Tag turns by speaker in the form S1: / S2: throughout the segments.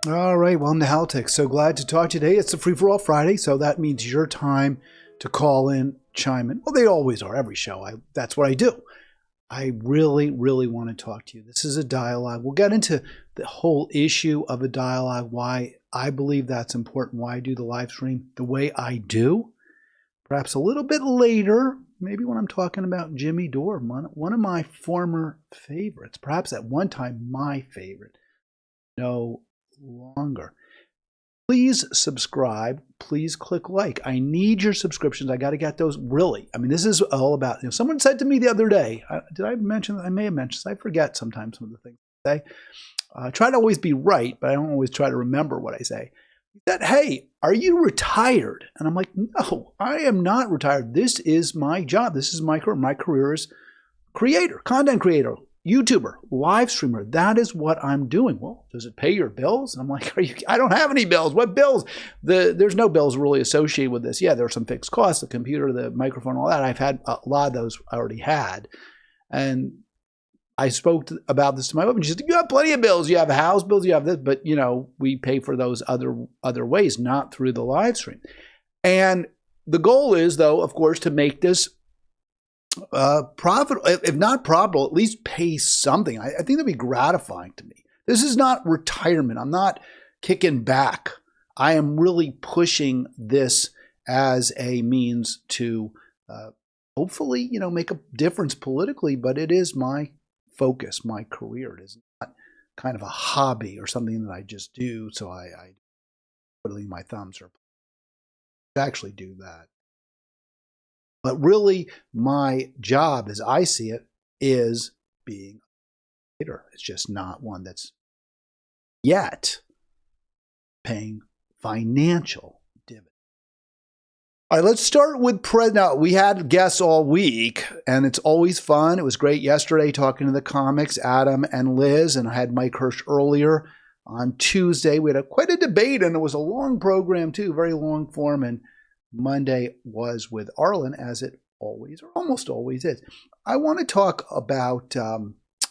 S1: All right, welcome to Halitics. So glad to talk today. It's a free-for-all Friday, so that means your time to call in, chime in. Well, they always are, every show. That's what I do. I really, really want to talk to you. This is a dialogue. We'll get into the whole issue of a dialogue, why I believe that's important, why I do the live stream the way I do. Perhaps a little bit later, maybe when I'm talking about Jimmy Dore, one of my former favorites, perhaps at one time my favorite. No longer. Please subscribe. Please click like. I need your subscriptions. I got to get those. Really. I mean, this is all about, someone said to me the other day, did I mention that? I may have mentioned this. I forget sometimes some of the things I say. I try to always be right, but I don't always try to remember what I say. He said, hey, are you retired? And I'm like, no, I am not retired. This is my job. This is my career. My career is creator, content creator, YouTuber, live streamer. That is what I'm doing. Well, does it pay your bills? And I'm like, I don't have any bills. What bills? There's no bills really associated with this. Yeah, there are some fixed costs, the computer, the microphone, all that. I've had a lot of those I already had. And I spoke about this to my wife, and she said, you have plenty of bills. You have house bills, you have this, but we pay for those other ways, not through the live stream. And the goal is, though, of course, to make this profitable, if not profitable, at least pay something. I think that'd be gratifying to me. This is not retirement. I'm not kicking back. I am really pushing this as a means to hopefully, make a difference politically, but it is my focus, my career. It is not kind of a hobby or something that I just do. So I twiddling my thumbs or actually do that. But really, my job, as I see it, is being a creator. It's just not one that's yet paying financial dividends. All right, let's start with Now, we had guests all week, and it's always fun. It was great yesterday talking to the comics, Adam and Liz, and I had Mike Hirsch earlier on Tuesday. We had quite a debate, and it was a long program, too, very long form, and Monday was with Arlen, as it always or almost always is. I want to talk about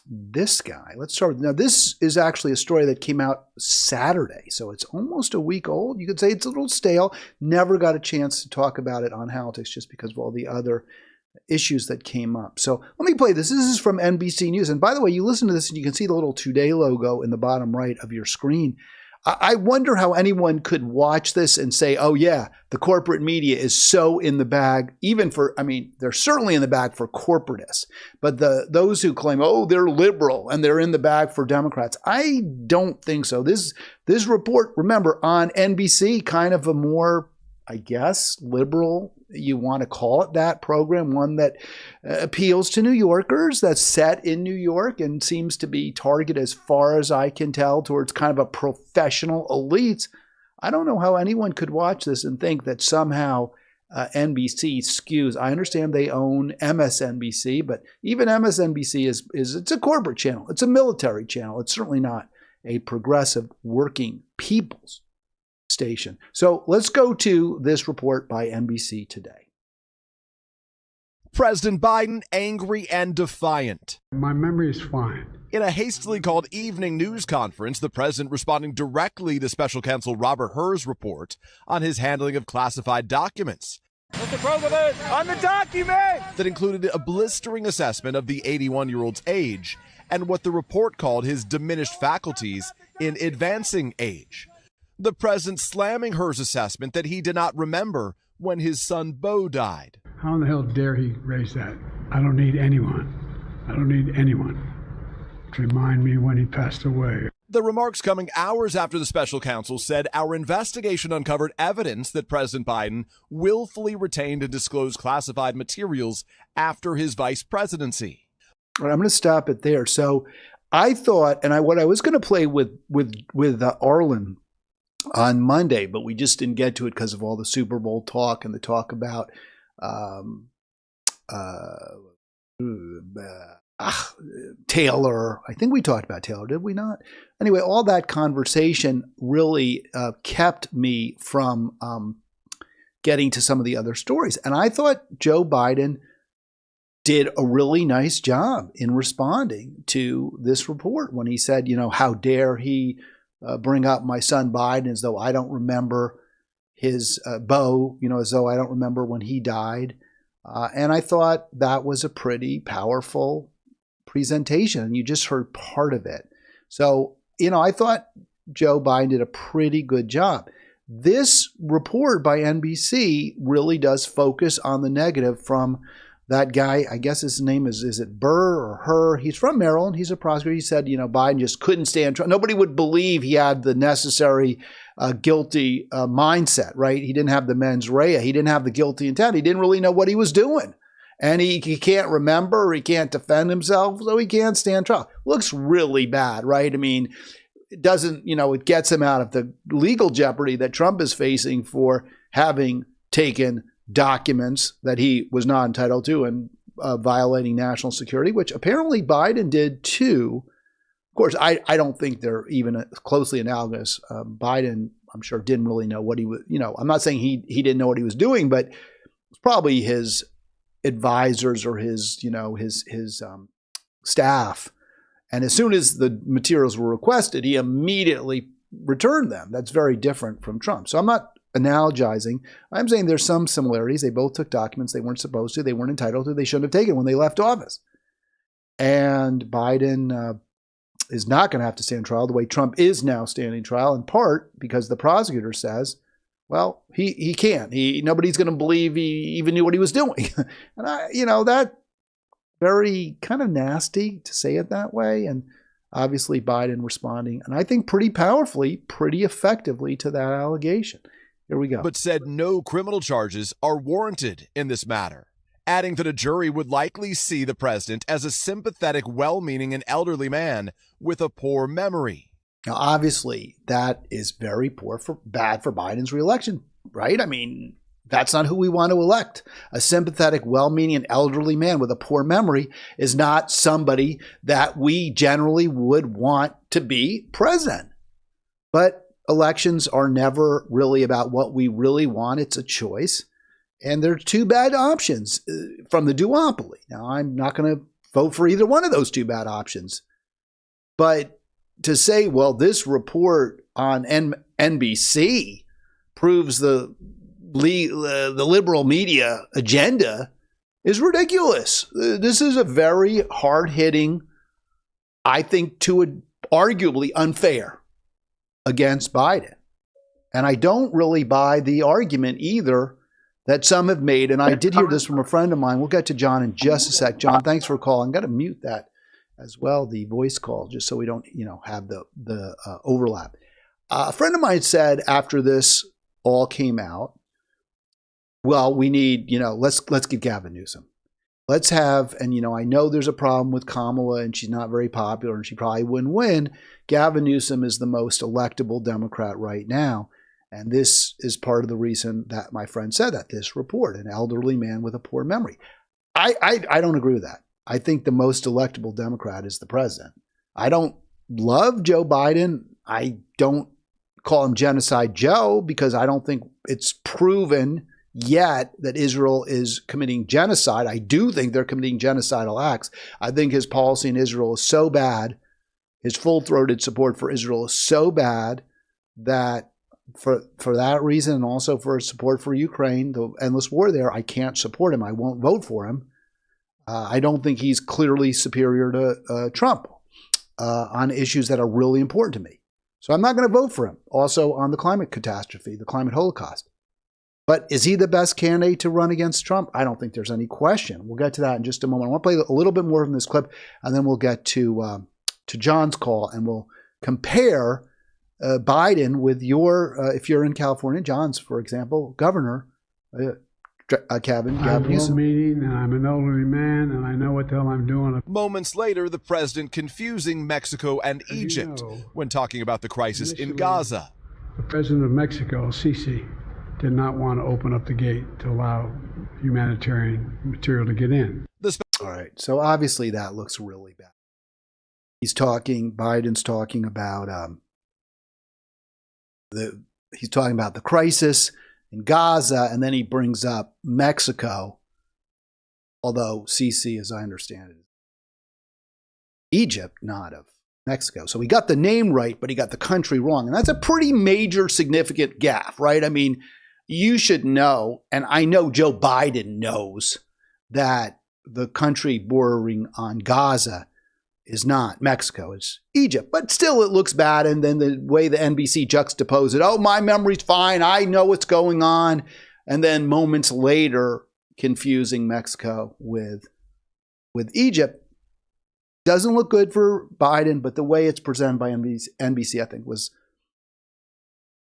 S1: this guy. Let's start with, now this is actually a story that came out Saturday, so it's almost a week old. You could say it's a little stale. Never got a chance to talk about it on Halitics just because of all the other issues that came up. So let me play this. This is from NBC News. And by the way, you listen to this and you can see the little Today logo in the bottom right of your screen. I wonder how anyone could watch this and say, oh yeah, the corporate media is so in the bag, even for, they're certainly in the bag for corporatists, but those who claim, oh, they're liberal and they're in the bag for Democrats. I don't think so. This report, remember, on NBC, kind of a more, I guess, liberal, you want to call it that program, one that appeals to New Yorkers, that's set in New York and seems to be targeted, as far as I can tell, towards kind of a professional elites. I don't know how anyone could watch this and think that somehow NBC skews. I understand they own MSNBC, but even MSNBC it's a corporate channel. It's a military channel. It's certainly not a progressive working people's station. So let's go to this report by NBC Today.
S2: President Biden angry and defiant.
S3: My memory is fine.
S2: In a hastily called evening news conference, the president responding directly to special counsel Robert Hur's report on his handling of classified documents.
S4: Mr. President, on the document!
S2: That included a blistering assessment of the 81-year-old's age and what the report called his diminished faculties in advancing age. The president slamming Hur's assessment that he did not remember when his son Beau died.
S3: How in the hell dare he raise that? I don't need anyone. I don't need anyone to remind me when he passed away.
S2: The remarks coming hours after the special counsel said our investigation uncovered evidence that President Biden willfully retained and disclosed classified materials after his vice presidency.
S1: All right, I'm going to stop it there. So I thought, and what I was going to play with Arlen on Monday, but we just didn't get to it because of all the Super Bowl talk and the talk about Taylor. I think we talked about Taylor, did we not? Anyway, all that conversation really kept me from getting to some of the other stories. And I thought Joe Biden did a really nice job in responding to this report when he said, how dare he bring up my son Biden as though I don't remember his Beau, as though I don't remember when he died. And I thought that was a pretty powerful presentation. And you just heard part of it. So, I thought Joe Biden did a pretty good job. This report by NBC really does focus on the negative from that guy. I guess his name is it Burr or Her? He's from Maryland. He's a prosecutor. He said, Biden just couldn't stand trial. Nobody would believe he had the necessary guilty mindset, right? He didn't have the mens rea. He didn't have the guilty intent. He didn't really know what he was doing. And he can't remember, he can't defend himself, so he can't stand trial. Looks really bad, right? I mean, it doesn't, it gets him out of the legal jeopardy that Trump is facing for having taken documents that he was not entitled to and violating national security, which apparently Biden did too. Of course, I don't think they're even closely analogous. Biden, I'm sure, didn't really know what he was, I'm not saying he didn't know what he was doing, but it's probably his advisors or his staff. And as soon as the materials were requested, he immediately returned them. That's very different from Trump. So I'm not analogizing. I'm saying there's some similarities. They both took documents they weren't supposed to, they weren't entitled to, they shouldn't have taken when they left office. And Biden is not going to have to stand trial the way Trump is now standing trial, in part because the prosecutor says, well, he can't. Nobody's going to believe he even knew what he was doing. And that very kind of nasty to say it that way. And obviously Biden responding, and I think pretty powerfully, pretty effectively to that allegation. Here we go.
S2: But said no criminal charges are warranted in this matter, adding that a jury would likely see the president as a sympathetic, well-meaning, and elderly man with a poor memory.
S1: Now, obviously, that is very bad for Biden's reelection, right? I mean, that's not who we want to elect. A sympathetic, well-meaning, and elderly man with a poor memory is not somebody that we generally would want to be president. But elections are never really about what we really want. It's a choice. And there are two bad options from the duopoly. Now, I'm not going to vote for either one of those two bad options. But to say, well, this report on NBC proves the liberal media agenda is ridiculous. This is a very hard-hitting, I think, arguably unfair against Biden. And I don't really buy the argument either that some have made, and I did hear this from a friend of mine. We'll get to John in just a sec. John, thanks for calling. I'm going to mute that as well, the voice call, just so we don't, have the overlap. A friend of mine said after this all came out, well, we need, let's get Gavin Newsom. Let's have, and I know there's a problem with Kamala and she's not very popular and she probably wouldn't win. Gavin Newsom is the most electable Democrat right now. And this is part of the reason that my friend said that, this report, an elderly man with a poor memory. I don't agree with that. I think the most electable Democrat is the president. I don't love Joe Biden. I don't call him Genocide Joe because I don't think it's proven yet that Israel is committing genocide. I do think they're committing genocidal acts. I think his policy in Israel is so bad, his full-throated support for Israel is so bad that for that reason, and also for his support for Ukraine, the endless war there, I can't support him. I won't vote for him. I don't think he's clearly superior to Trump on issues that are really important to me. So I'm not going to vote for him. Also on the climate catastrophe, the climate holocaust. But is he the best candidate to run against Trump? I don't think there's any question. We'll get to that in just a moment. I want to play a little bit more from this clip, and then we'll get to John's call, and we'll compare Biden with if you're in California, John's, for example, governor, Gavin Newsom.
S3: And I'm an elderly man, and I know what the hell I'm doing.
S2: Moments later, the president confusing Mexico and Egypt when talking about the crisis in Gaza.
S3: The president of Mexico, Sisi, did not want to open up the gate to allow humanitarian material to get in.
S1: All right, so obviously that looks really bad. Biden's talking about the crisis in Gaza, and then he brings up Mexico, although Sisi, as I understand it, Egypt, not of Mexico. So he got the name right, but he got the country wrong. And that's a pretty major, significant gaffe, right? I mean, you should know, and I know Joe Biden knows, that the country bordering on Gaza is not Mexico, it's Egypt. But still, it looks bad. And then the way the NBC juxtaposed it, oh, my memory's fine, I know what's going on. And then moments later, confusing Mexico with Egypt. Doesn't look good for Biden, but the way it's presented by NBC, I think, was,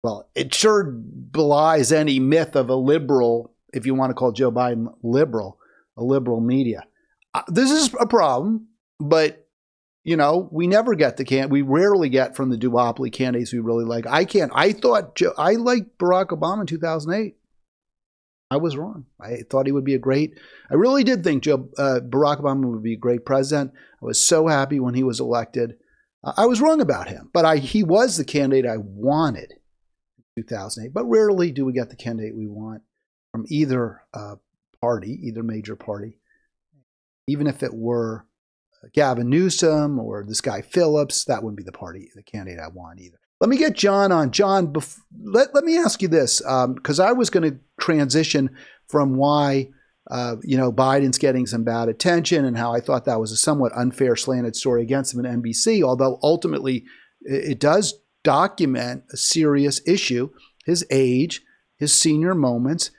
S1: well, it sure belies any myth of a liberal, if you want to call Joe Biden liberal, a liberal media. This is a problem, but, we never get we rarely get from the duopoly candidates we really like. I liked Barack Obama in 2008. I was wrong. I thought he would be I really did think Barack Obama would be a great president. I was so happy when he was elected. I was wrong about him, but he was the candidate I wanted in 2008. But rarely do we get the candidate we want from either party, either major party. Even if it were Gavin Newsom or this guy Phillips, that wouldn't be the candidate I want either. Let me get John on. John, let me ask you this, because I was going to transition from why, Biden's getting some bad attention and how I thought that was a somewhat unfair slanted story against him in NBC, although ultimately it does document a serious issue, his age, his senior moments,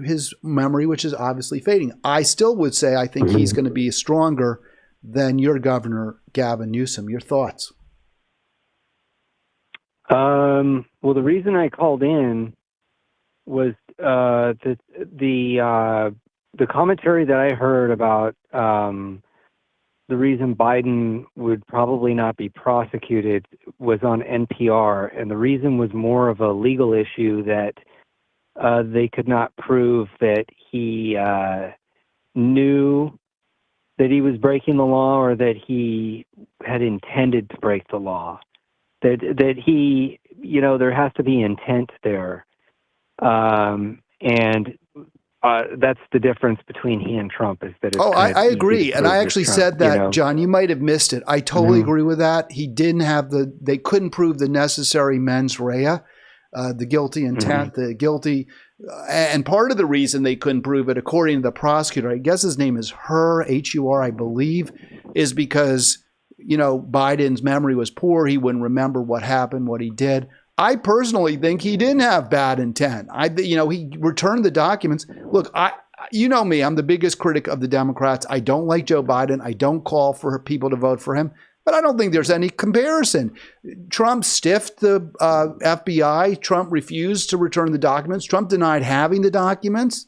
S1: his memory, which is obviously fading. I still would say I think he's going to be stronger than your governor, Gavin Newsom. Your thoughts?
S5: Well, the reason I called in was the commentary that I heard about the reason Biden would probably not be prosecuted was on NPR, and the reason was more of a legal issue that they could not prove that he knew that he was breaking the law or that he had intended to break the law. That he, there has to be intent there. And that's the difference between he and Trump is that it's
S1: I agree. And I actually said that, John, you might have missed it. I totally agree with that. He didn't have they couldn't prove the necessary mens rea, the guilty intent, the guilty. And part of the reason they couldn't prove it, according to the prosecutor, I guess his name is H-U-R, I believe, is because Biden's memory was poor. He wouldn't remember what happened, what he did. I personally think he didn't have bad intent. He returned the documents. Look, you know me, I'm the biggest critic of the Democrats. I don't like Joe Biden. I don't call for people to vote for him, but I don't think there's any comparison. Trump stiffed the FBI. Trump refused to return the documents. Trump denied having the documents,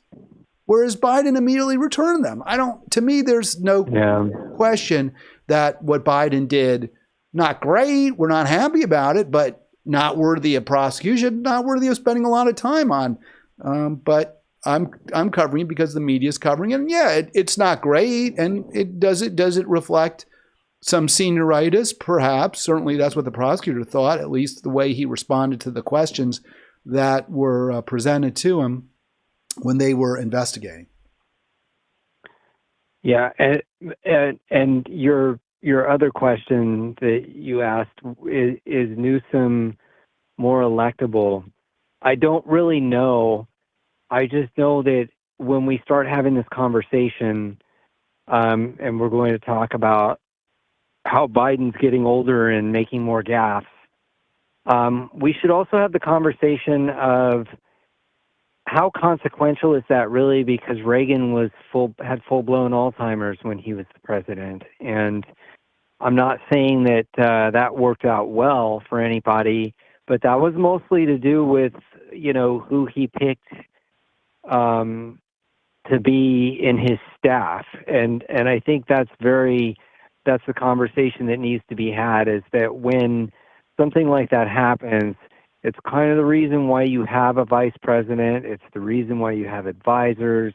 S1: whereas Biden immediately returned them. To me, there's no question that what Biden did, not great. We're not happy about it, but not worthy of prosecution, not worthy of spending a lot of time on. But I'm covering it because the media is covering it. And yeah, it's not great. And does it reflect some senioritis? Perhaps. Certainly that's what the prosecutor thought, at least the way he responded to the questions that were presented to him when they were investigating.
S5: Yeah, and your other question that you asked is Newsom more electable? I don't really know. I just know that when we start having this conversation, and we're going to talk about how Biden's getting older and making more gaffes, we should also have the conversation of how consequential is that really? Because Reagan had full-blown Alzheimer's when he was the president, and I'm not saying that that worked out well for anybody, but that was mostly to do with who he picked to be in his staff, and I think that's the conversation that needs to be had. Is that when something like that happens, it's kind of the reason why you have a vice president. It's the reason why you have advisors.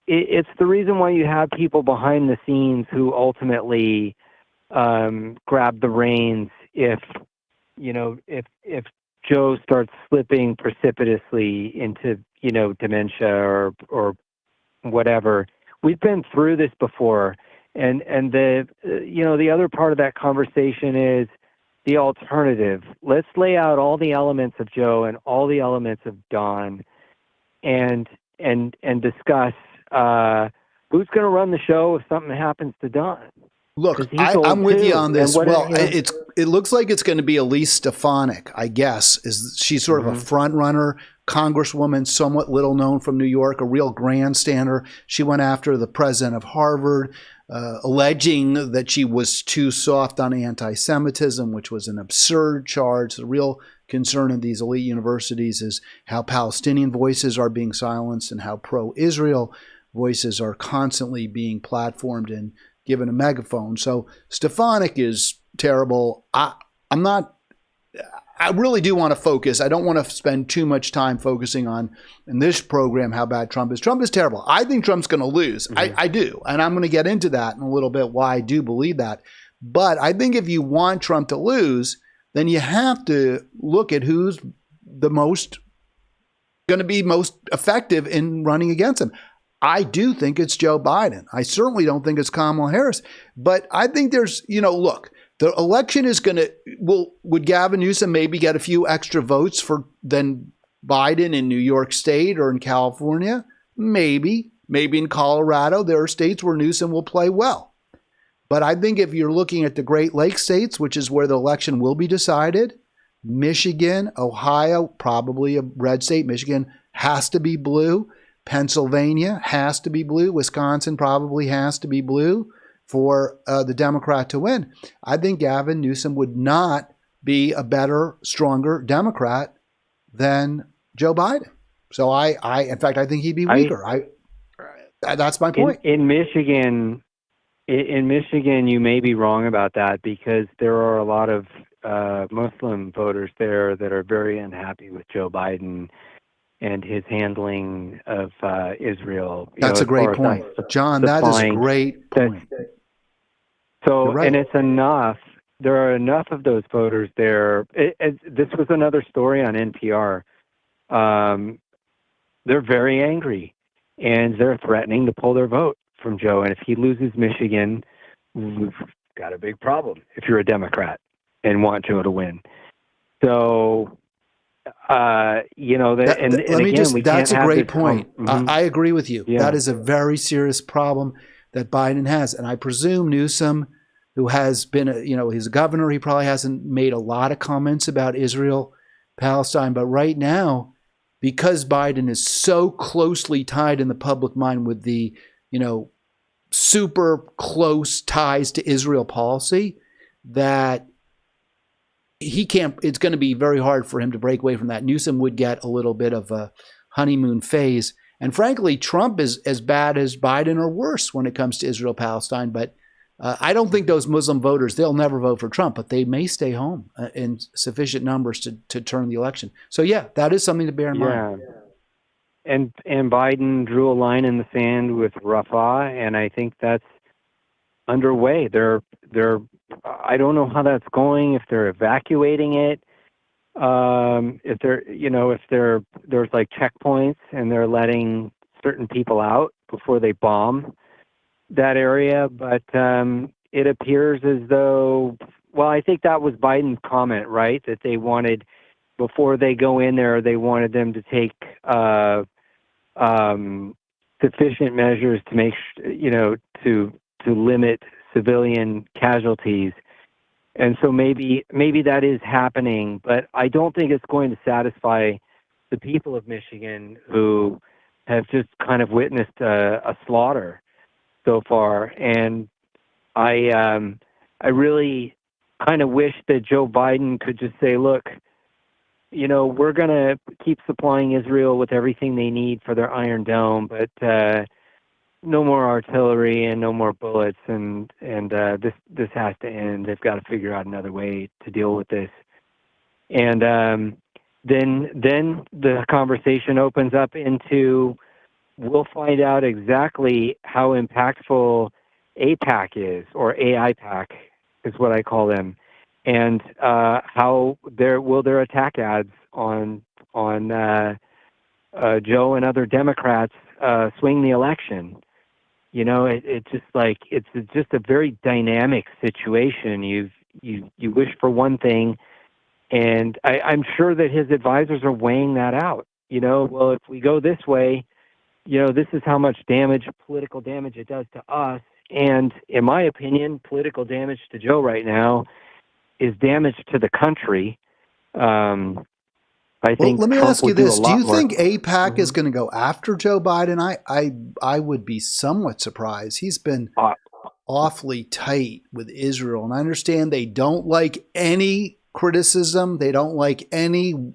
S5: It's the reason why you have people behind the scenes who ultimately grab the reins if Joe starts slipping precipitously into dementia or whatever. We've been through this before, And the the other part of that conversation is the alternative. Let's lay out all the elements of Joe and all the elements of Don, and discuss who's going to run the show if something happens to Don.
S1: Look, I'm with you on this. Well, it looks like it's going to be Elise Stefanik, I guess. She's sort of a front runner, congresswoman, somewhat little known from New York, a real grandstander. She went after the president of Harvard, alleging that she was too soft on anti-Semitism, which was an absurd charge. The real concern in these elite universities is how Palestinian voices are being silenced and how pro-Israel voices are constantly being platformed and given a megaphone. So Stefanik is terrible. I really do want to focus. I don't want to spend too much time focusing on, in this program, how bad Trump is. Trump is terrible. I think Trump's going to lose. I do. And I'm going to get into that in a little bit, why I do believe that. But I think if you want Trump to lose, then you have to look at who's going to be most effective in running against him. I do think it's Joe Biden. I certainly don't think it's Kamala Harris. But I think there's, look, the election is going to, would Gavin Newsom maybe get a few extra votes than Biden in New York State or in California? Maybe. Maybe in Colorado. There are states where Newsom will play well. But I think if you're looking at the Great Lakes states, which is where the election will be decided, Michigan, Ohio, probably a red state. Michigan has to be blue. Pennsylvania has to be blue. Wisconsin probably has to be blue for the Democrat to win. I think Gavin Newsom would not be a better, stronger Democrat than Joe Biden. So in fact, I think he'd be weaker. That's my point.
S5: In Michigan, you may be wrong about that because there are a lot of Muslim voters there that are very unhappy with Joe Biden and his handling of Israel.
S1: That's a great point. John, that is a great point.
S5: So, right. And it's enough. There are enough of those voters there. This was another story on NPR. They're very angry, and they're threatening to pull their vote from Joe. And if he loses Michigan, we've got a big problem if you're a Democrat and want Joe to win. So... that's
S1: a great point. I agree with you.
S5: Yeah.
S1: That is a very serious problem that Biden has. And I presume Newsom, who has been, he's a governor, he probably hasn't made a lot of comments about Israel, Palestine. But right now, because Biden is so closely tied in the public mind with the, super close ties to Israel policy, that it's going to be very hard for him to break away from that. Newsom would get a little bit of a honeymoon phase. And frankly, Trump is as bad as Biden or worse when it comes to Israel-Palestine. But I don't think those Muslim voters, they'll never vote for Trump, but they may stay home in sufficient numbers to turn the election. So yeah, that is something to bear in mind.
S5: And Biden drew a line in the sand with Rafah, and I think that's underway. I don't know how that's going. If they're evacuating it, if there's like checkpoints and they're letting certain people out before they bomb that area. But it appears as though, I think that was Biden's comment, right? That they wanted, before they go in there, they wanted them to take sufficient measures to make, to limit civilian casualties. And so maybe that is happening, but I don't think it's going to satisfy the people of Michigan who have just kind of witnessed a slaughter so far. And I really kind of wish that Joe Biden could just say, look, we're going to keep supplying Israel with everything they need for their Iron Dome, but no more artillery and no more bullets, and this has to end. They've got to figure out another way to deal with this. And then the conversation opens up into, we'll find out exactly how impactful APAC is, or AIPAC is what I call them, and how their attack ads on Joe and other Democrats swing the election. It's just like it's just a very dynamic situation. You wish for one thing, and I'm sure that his advisors are weighing that out. Well, if we go this way, this is how much political damage it does to us. And in my opinion, political damage to Joe right now is damage to the country. I think.
S1: Well, let me
S5: Trump
S1: ask you
S5: would do
S1: this:
S5: a
S1: do
S5: lot
S1: you
S5: more.
S1: think AIPAC is going to go after Joe Biden? I would be somewhat surprised. He's been awfully tight with Israel, and I understand they don't like any criticism. They don't like any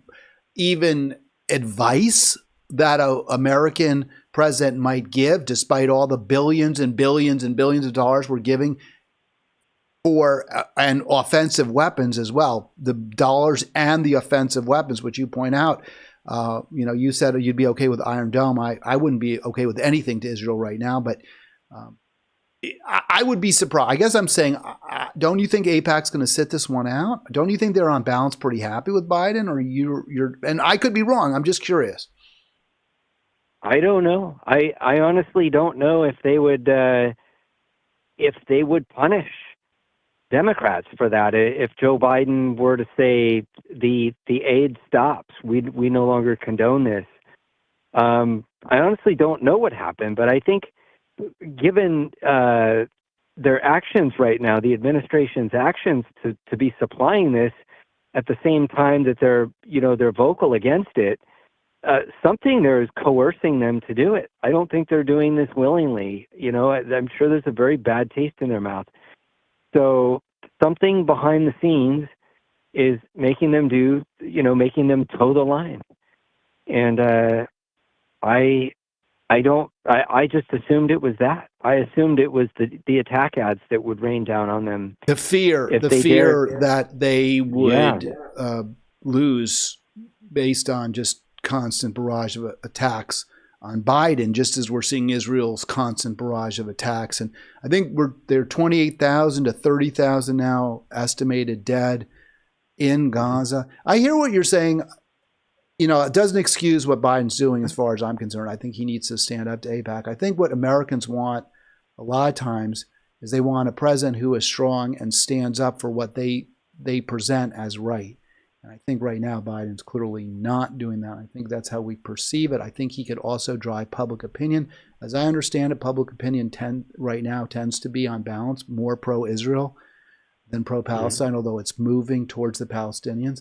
S1: even advice that an American president might give, despite all the billions and billions and billions of dollars we're giving for and offensive weapons as well, the dollars and the offensive weapons, which you point out. You said you'd be okay with Iron Dome. I wouldn't be okay with anything to Israel right now, but I would be surprised. I guess I'm saying, don't you think AIPAC's going to sit this one out? Don't you think they're on balance pretty happy with Biden, or you're? And I could be wrong. I'm just curious.
S5: I don't know. I honestly don't know if they would punish Democrats for that. If Joe Biden were to say the aid stops, we no longer condone this. I honestly don't know what happened, but I think given their actions right now, the administration's actions to be supplying this at the same time that they're vocal against it, something there is coercing them to do it. I don't think they're doing this willingly. I'm sure there's a very bad taste in their mouth. So something behind the scenes is making them toe the line. And I just assumed it was that. I assumed it was the attack ads that would rain down on them.
S1: The fear that they would lose based on just constant barrage of attacks on Biden, just as we're seeing Israel's constant barrage of attacks. And I think there are 28,000 to 30,000 now estimated dead in Gaza. I hear what you're saying. It doesn't excuse what Biden's doing as far as I'm concerned. I think he needs to stand up to AIPAC. I think what Americans want a lot of times is they want a president who is strong and stands up for what they present as right. And I think right now Biden's clearly not doing that. I think that's how we perceive it. I think he could also drive public opinion. As I understand it, public opinion right now tends to be on balance more pro-Israel than pro-Palestine, although it's moving towards the Palestinians.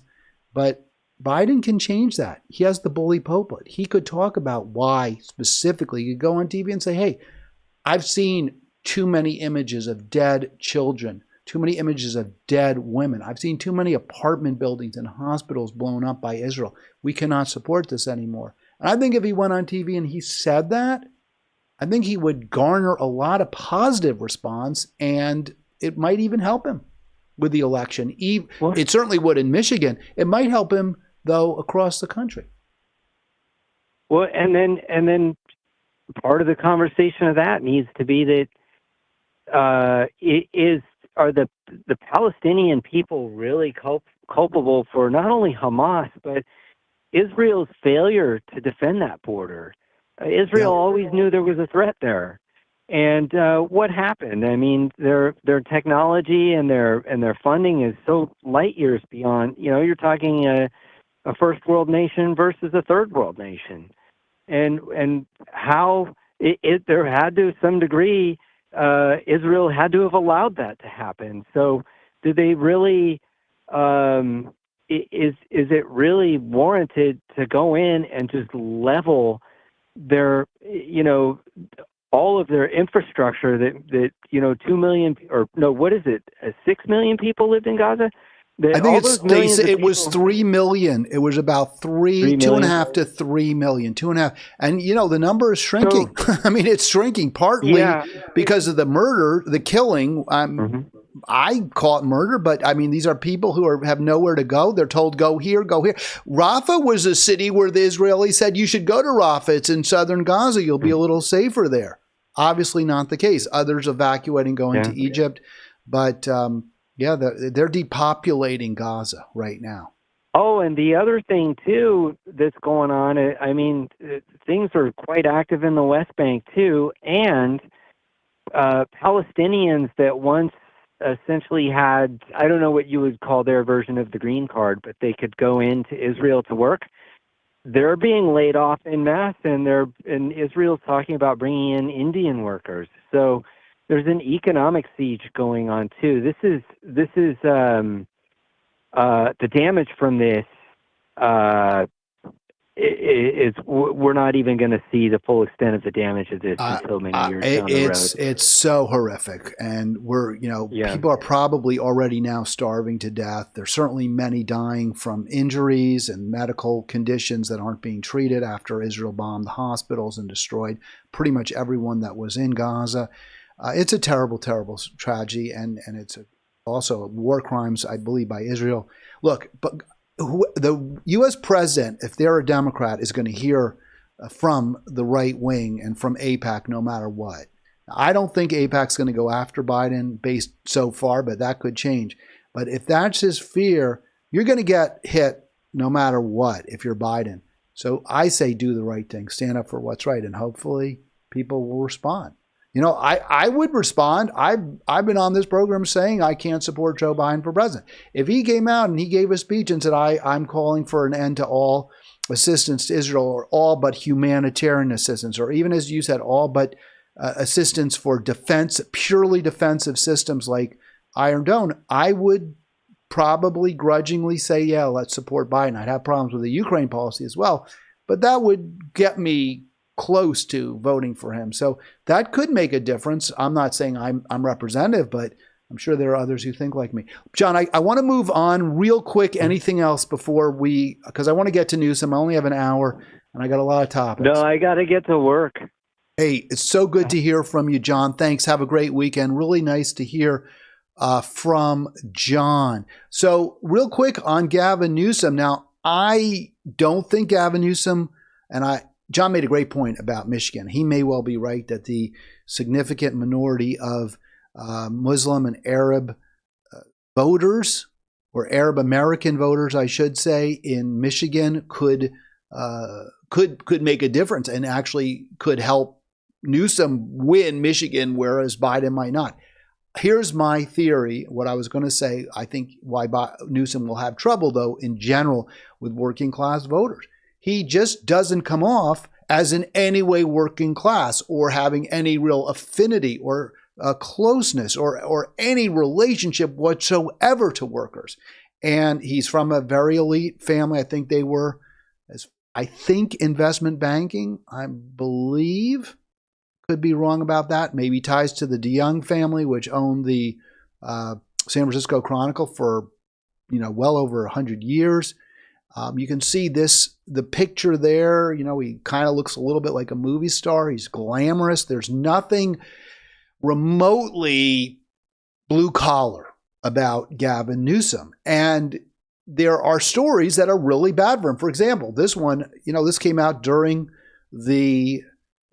S1: But Biden can change that. He has the bully pulpit. He could talk about why specifically. He could go on TV and say, hey, I've seen too many images of dead children, too many images of dead women. I've seen too many apartment buildings and hospitals blown up by Israel. We cannot support this anymore. And I think if he went on TV and he said that, I think he would garner a lot of positive response, and it might even help him with the election. It certainly would in Michigan. It might help him, though, across the country.
S5: Well, and then part of the conversation of that needs to be that are the Palestinian people really culpable for not only Hamas but Israel's failure to defend that border? Israel always knew there was a threat there, and what happened? I mean, their technology and their funding is so light years beyond. You're talking a first world nation versus a third world nation, and how there had to some degree. Israel had to have allowed that to happen. So, do they really? Is it really warranted to go in and just level their, all of their infrastructure that 2 million or no, what is it? 6 million people lived in Gaza.
S1: I think it was 3 million. It was about 2.5 to 3 million, 2.5. And, the number is shrinking. So, I mean, it's shrinking partly because of the murder, the killing. I call it murder, but I mean, these are people who have nowhere to go. They're told, go here, go here. Rafah was a city where the Israelis said, you should go to Rafah. It's in southern Gaza. You'll be a little safer there. Obviously not the case. Others evacuating, going to Egypt. But, they're depopulating Gaza right now.
S5: Oh, and the other thing, too, that's going on, I mean, things are quite active in the West Bank, too, and Palestinians that once essentially had, I don't know what you would call their version of the green card, but they could go into Israel to work. They're being laid off en masse, and Israel's talking about bringing in Indian workers. So there's an economic siege going on too. This is the damage from this. We're not even going to see the full extent of the damage of this until many years down the road.
S1: It's so horrific, and people are probably already now starving to death. There's certainly many dying from injuries and medical conditions that aren't being treated after Israel bombed the hospitals and destroyed pretty much everyone that was in Gaza. It's a terrible, terrible tragedy, and it's also war crimes, I believe, by Israel. Look, but the U.S. president, if they're a Democrat, is going to hear from the right wing and from AIPAC no matter what. I don't think AIPAC's going to go after Biden based so far, but that could change. But if that's his fear, you're going to get hit no matter what if you're Biden. So I say do the right thing, stand up for what's right, and hopefully people will respond. I would respond. I've been on this program saying I can't support Joe Biden for president. If he came out and he gave a speech and said, I'm calling for an end to all assistance to Israel, or all but humanitarian assistance, or even, as you said, all but assistance for defense, purely defensive systems like Iron Dome, I would probably grudgingly say, yeah, let's support Biden. I'd have problems with the Ukraine policy as well, but that would get me close to voting for him. So that could make a difference. I'm not saying I'm representative, but I'm sure there are others who think like me. John, I want to move on real quick. Anything else before because I want to get to Newsom. I only have an hour and I got a lot of topics.
S5: No, I got to get to work.
S1: Hey, it's so good to hear from you, John. Thanks. Have a great weekend. Really nice to hear from John. So real quick on Gavin Newsom. Now, I don't think Gavin Newsom, John made a great point about Michigan. He may well be right that the significant minority of Muslim and Arab voters, or Arab American voters, I should say, in Michigan could make a difference and actually could help Newsom win Michigan, whereas Biden might not. Here's my theory, what I was going to say. I think why Newsom will have trouble, though, in general with working class voters. He just doesn't come off as in any way working class or having any real affinity or closeness or any relationship whatsoever to workers. And he's from a very elite family. I think they were, investment banking, I believe. Could be wrong about that. Maybe ties to the DeYoung family, which owned the San Francisco Chronicle for, well over 100 years. You can see the picture there. He kind of looks a little bit like a movie star. He's glamorous. There's nothing remotely blue collar about Gavin Newsom. And there are stories that are really bad for him. For example, this one, this came out during the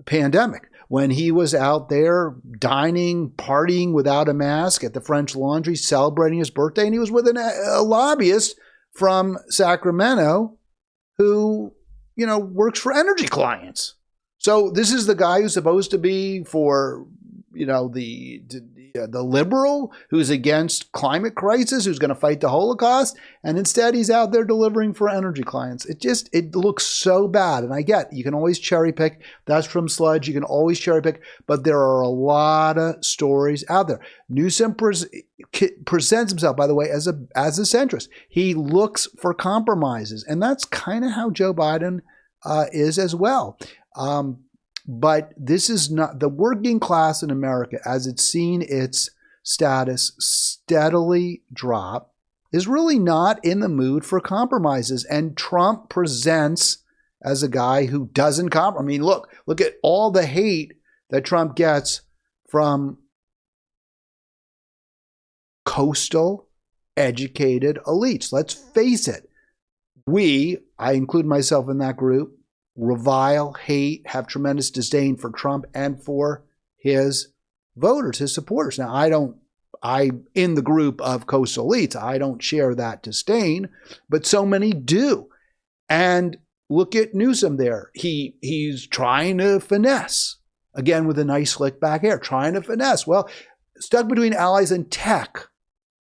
S1: pandemic when he was out there dining, partying without a mask at the French Laundry, celebrating his birthday. And he was with a lobbyist from Sacramento who, works for energy clients. So this is the guy who's supposed to be for, the liberal who's against climate crisis, who's going to fight the Holocaust. And instead he's out there delivering for energy clients. It looks so bad. And I get, you can always cherry pick. That's from Sludge. You can always cherry pick, but there are a lot of stories out there. Newsom presents himself, by the way, as a centrist. He looks for compromises. And that's kind of how Joe Biden is as well. But this is not the working class in America, as it's seen its status steadily drop, is really not in the mood for compromises. And Trump presents as a guy who doesn't compromise. I mean, look at all the hate that Trump gets from coastal, educated elites. Let's face it. I include myself in that group, revile, hate, have tremendous disdain for Trump and for his voters, his supporters. Now, I'm in the group of coastal elites. I don't share that disdain, but so many do. And look at Newsom there. He's trying to finesse again with a nice slick back hair, trying to finesse. Well, stuck between allies and tech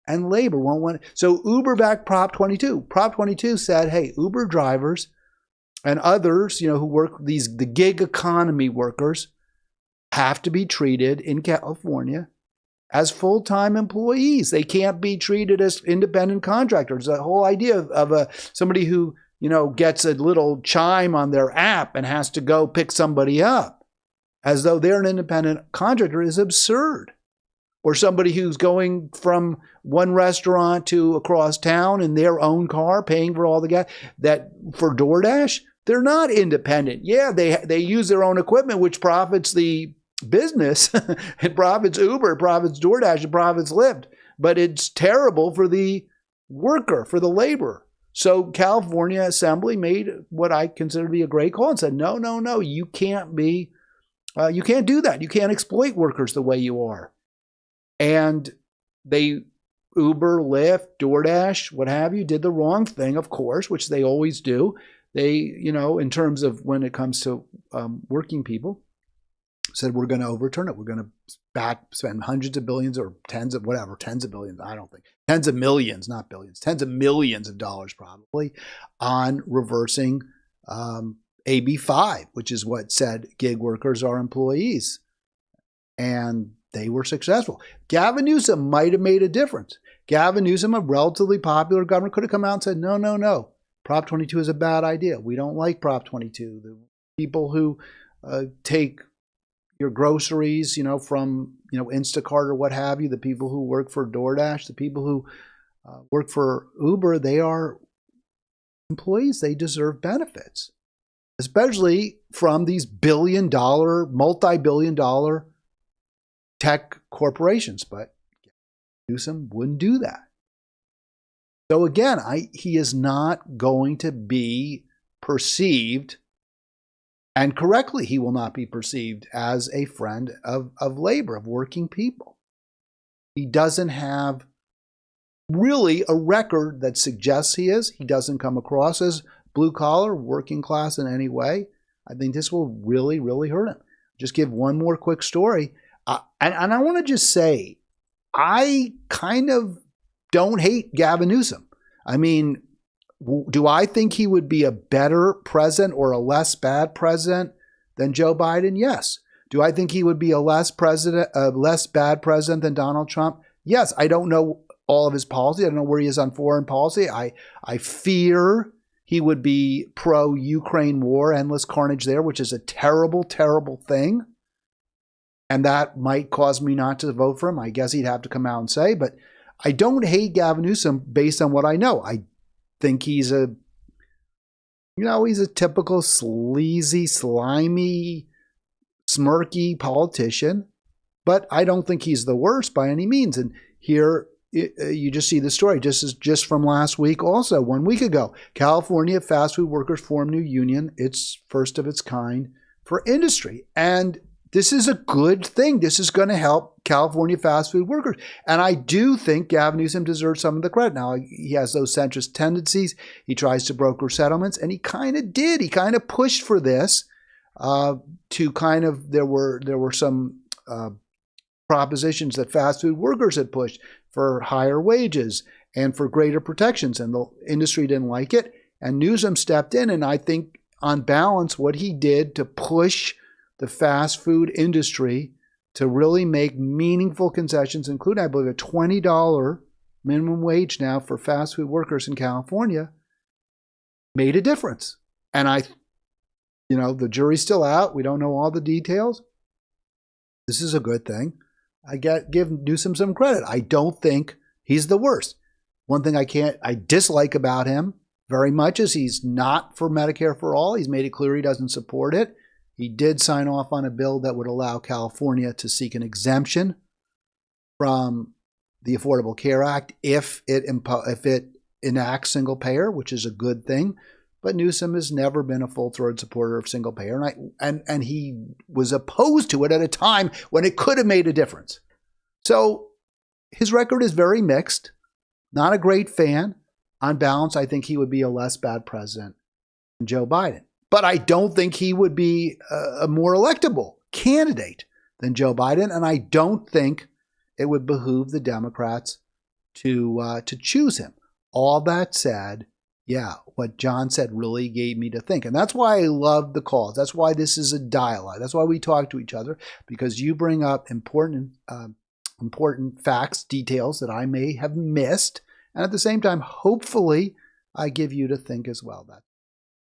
S1: and labor won't want. So Uber backed Prop 22. Prop 22 said, hey, Uber drivers and others, who work the gig economy workers have to be treated in California as full-time employees. They can't be treated as independent contractors. The whole idea of somebody who, gets a little chime on their app and has to go pick somebody up as though they're an independent contractor is absurd. Or somebody who's going from one restaurant to across town in their own car, paying for all the gas. That for DoorDash, they're not independent. Yeah, they use their own equipment, which profits the business. It profits Uber, it profits DoorDash, it profits Lyft. But it's terrible for the worker, for the laborer. So California Assembly made what I consider to be a great call and said, no, you can't do that. You can't exploit workers the way you are. And they, Uber, Lyft, DoorDash, what have you, did the wrong thing, of course, which they always do. They, in terms of when it comes to working people, said we're going to overturn it. We're going to spend hundreds of billions or tens of billions, I don't think. Tens of millions, not billions, tens of millions of dollars probably on reversing AB 5, which is what said gig workers are employees. And they were successful. Gavin Newsom might have made a difference. Gavin Newsom, a relatively popular governor, could have come out and said, no, Prop 22 is a bad idea. We don't like Prop 22. The people who take your groceries, from, Instacart or what have you, the people who work for DoorDash, the people who work for Uber, they are employees. They deserve benefits, especially from these multi-billion-dollar tech corporations, but Newsom wouldn't do that. So again, he is not going to be perceived, and correctly, he will not be perceived as a friend of labor, of working people. He doesn't have really a record that suggests he is. He doesn't come across as blue collar, working class in any way. I think this will really, really hurt him. Just give one more quick story. And I want to just say, I kind of don't hate Gavin Newsom. I mean, do I think he would be a better president or a less bad president than Joe Biden? Yes. Do I think he would be a less bad president than Donald Trump? Yes. I don't know all of his policy. I don't know where he is on foreign policy. I fear he would be pro-Ukraine war, endless carnage there, which is a terrible, terrible thing. And that might cause me not to vote for him. I guess he'd have to come out and say, but I don't hate Gavin Newsom based on what I know. I think he's a typical sleazy, slimy, smirky politician, but I don't think he's the worst by any means. And here you just see the story, just from last week also, 1 week ago. California fast food workers form new union. It's first of its kind for industry. And this is a good thing. This is going to help California fast food workers. And I do think Gavin Newsom deserves some of the credit. Now, he has those centrist tendencies. He tries to broker settlements, and he kind of did. He kind of pushed for this there were some propositions that fast food workers had pushed for higher wages and for greater protections, and the industry didn't like it. And Newsom stepped in, and I think on balance, what he did to push the fast food industry to really make meaningful concessions, including, I believe, a $20 minimum wage now for fast food workers in California, made a difference. And the jury's still out. We don't know all the details. This is a good thing. I give Newsom some credit. I don't think he's the worst. One thing I dislike about him very much is he's not for Medicare for all. He's made it clear he doesn't support it. He did sign off on a bill that would allow California to seek an exemption from the Affordable Care Act if it enacts single payer, which is a good thing. But Newsom has never been a full-throated supporter of single payer, and he was opposed to it at a time when it could have made a difference. So his record is very mixed. Not a great fan. On balance, I think he would be a less bad president than Joe Biden. But I don't think he would be more electable candidate than Joe Biden, and I don't think it would behoove the Democrats to choose him. All that said, yeah, what John said really gave me to think. And that's why I love the calls. That's why this is a dialogue. That's why we talk to each other, because you bring up important facts, details that I may have missed. And at the same time, hopefully, I give you to think as well. That's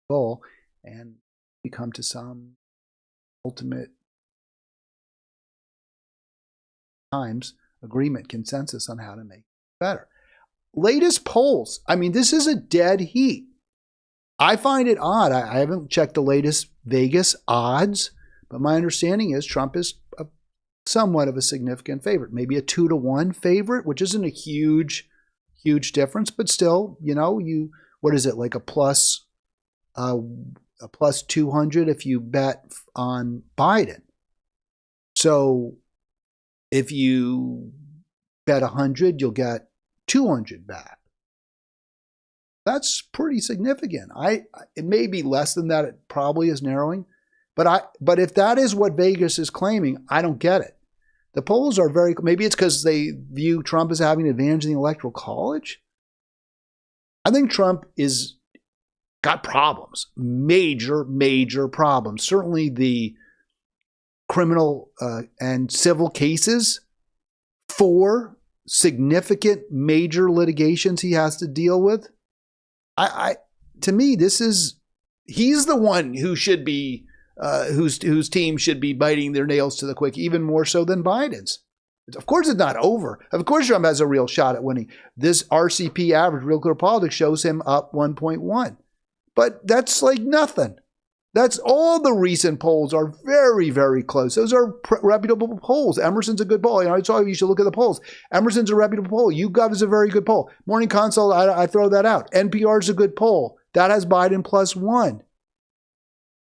S1: the goal. And we come to some ultimate times agreement, consensus on how to make it better. Latest polls. I mean, this is a dead heat. I find it odd. I haven't checked the latest Vegas odds, but my understanding is Trump is somewhat of a significant favorite, maybe a 2-to-1 favorite, which isn't a huge difference, but still, what is it, like a plus 200 if you bet on Biden. So if you bet 100, you'll get 200 back. That's pretty significant. It may be less than that. It probably is narrowing. But if that is what Vegas is claiming, I don't get it. The polls are maybe it's because they view Trump as having an advantage in the Electoral College. I think Trump is got problems, major problems. Certainly the criminal and civil cases, 4 significant major litigations he has to deal with. To me, he's the one who should be, whose team should be biting their nails to the quick, even more so than Biden's. Of course, it's not over. Of course, Trump has a real shot at winning. This RCP average, Real Clear Politics, shows him up 1.1. But that's like nothing. That's all the recent polls are very close. Those are reputable polls. Emerson's a good poll. I told you should look at the polls. Emerson's a reputable poll. YouGov is a very good poll. Morning Consult, I throw that out. NPR is a good poll. That has Biden +1.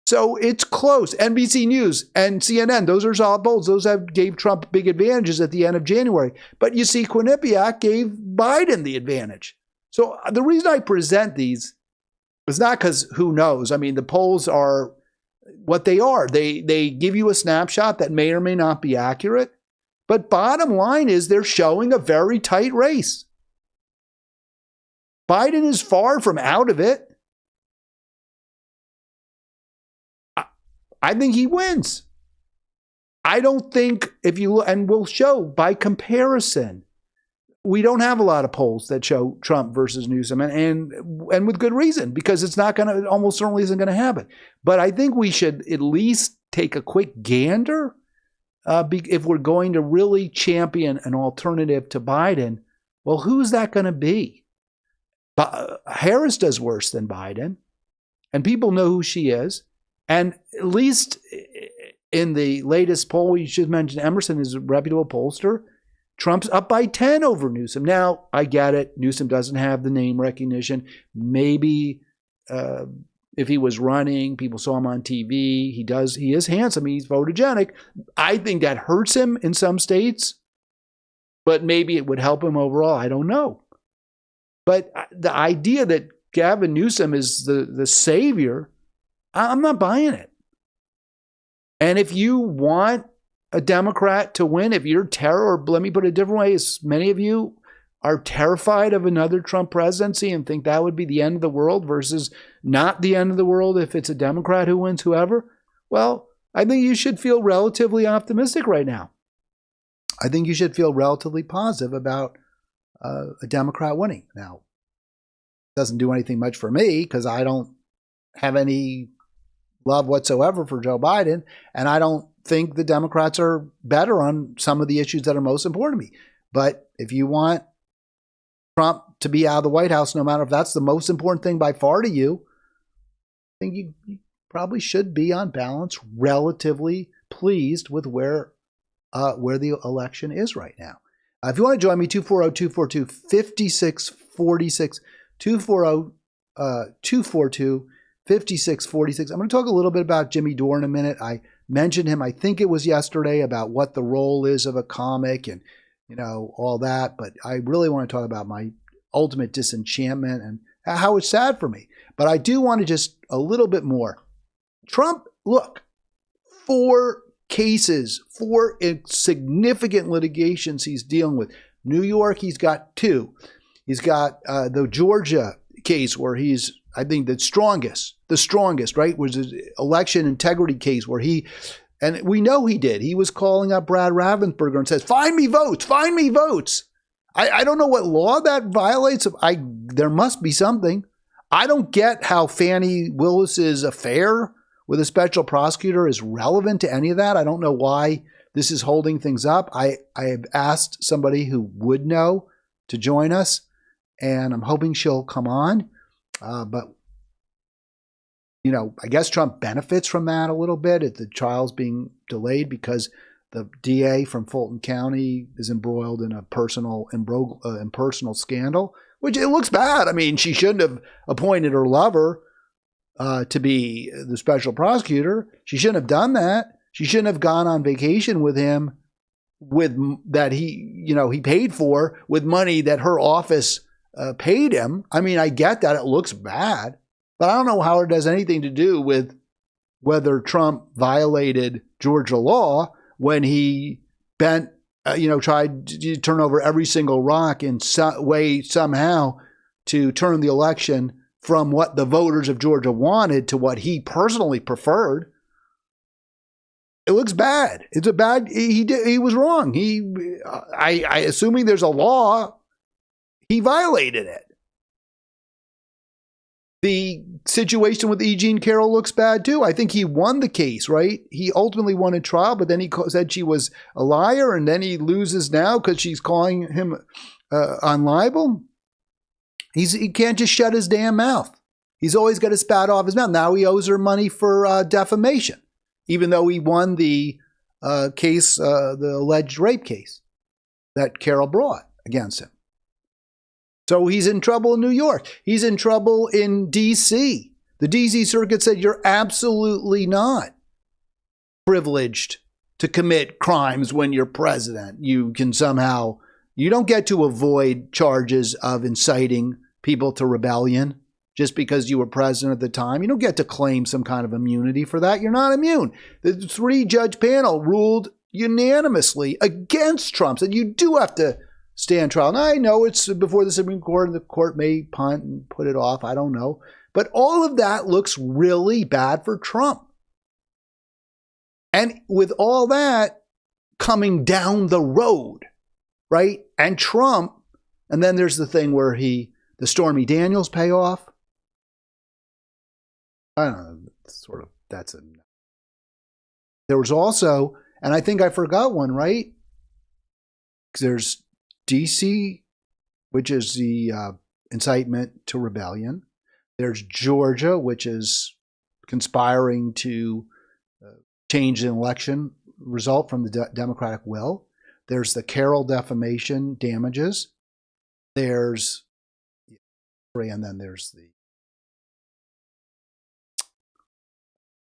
S1: So it's close. NBC News and CNN, those are solid polls. Those gave Trump big advantages at the end of January. But you see, Quinnipiac gave Biden the advantage. So the reason I present these is not because who knows. I mean, the polls are what they are. They give you a snapshot that may or may not be accurate. But bottom line is they're showing a very tight race. Biden is far from out of it. I think he wins. I don't think and we'll show by comparison, we don't have a lot of polls that show Trump versus Newsom, and with good reason, because it almost certainly isn't going to happen. But I think we should at least take a quick gander if we're going to really champion an alternative to Biden. Well, who's that going to be? Harris does worse than Biden, and people know who she is. And at least in the latest poll, we should mention Emerson is a reputable pollster. Trump's up by 10 over Newsom. Now, I get it. Newsom doesn't have the name recognition. Maybe if he was running, people saw him on TV. He is handsome. He's photogenic. I think that hurts him in some states, but maybe it would help him overall. I don't know. But the idea that Gavin Newsom is the savior, I'm not buying it. And if you want a Democrat to win, if you're or let me put it a different way, as many of you are terrified of another Trump presidency and think that would be the end of the world versus not the end of the world if it's a Democrat who wins, whoever, well, I think you should feel relatively optimistic right now. I think you should feel relatively positive about a Democrat winning. Now, it doesn't do anything much for me because I don't have any love whatsoever for Joe Biden, and I don't think the Democrats are better on some of the issues that are most important to me. But if you want Trump to be out of the White House, no matter if that's the most important thing by far to you, I think you probably should be on balance relatively pleased with where the election is right now. If you want to join me, 240-242-5646, 240-242-5646. I'm going to talk a little bit about Jimmy Dore in a minute. I mentioned him, I think it was yesterday, about what the role is of a comic and, all that. But I really want to talk about my ultimate disenchantment and how it's sad for me. But I do want to just a little bit more. Trump, look, for cases, 4 significant litigations he's dealing with. New York, he's got 2. He's got the Georgia case where he's, I think, the strongest, right, was his election integrity case where he, and we know he did. He was calling up Brad Ravensburger and says, find me votes, find me votes. I don't know what law that violates. There must be something. I don't get how Fannie Willis's affair with a special prosecutor is relevant to any of that. I don't know why this is holding things up. I have asked somebody who would know to join us, and I'm hoping she'll come on. But, you know, I guess Trump benefits from that a little bit. The trial's being delayed because the DA from Fulton County is embroiled in a personal scandal, which it looks bad. I mean, she shouldn't have appointed her lover to be the special prosecutor. She shouldn't have done that. She shouldn't have gone on vacation with him that he paid for with money that her office paid him. I mean, I get that it looks bad, but I don't know how it has anything to do with whether Trump violated Georgia law when he tried to turn over every single rock in some way somehow to turn the election from what the voters of Georgia wanted to what he personally preferred. It looks bad. It's a bad. He was wrong. Assuming there's a law, he violated it. The situation with E. Jean Carroll looks bad too. I think he won the case, right? He ultimately won a trial, but then he said she was a liar, and then he loses now because she's calling him on libel. He can't just shut his damn mouth. He's always got to spat off his mouth. Now he owes her money for defamation, even though he won the case, the alleged rape case that Carroll brought against him. So he's in trouble in New York. He's in trouble in D.C. The D.C. Circuit said you're absolutely not privileged to commit crimes when you're president. You don't get to avoid charges of inciting people to rebellion just because you were president at the time. You don't get to claim some kind of immunity for that. You're not immune. The 3-judge panel ruled unanimously against Trump, said you do have to stand trial. Now, I know it's before the Supreme Court and the court may punt and put it off. I don't know. But all of that looks really bad for Trump. And with all that coming down the road, right? And Trump, and then there's the thing where the Stormy Daniels payoff. I don't know. There was also, and I think I forgot one, right? There's DC, which is the incitement to rebellion. There's Georgia, which is conspiring to change an election result from the Democratic will. There's the Carroll defamation damages. And then there's the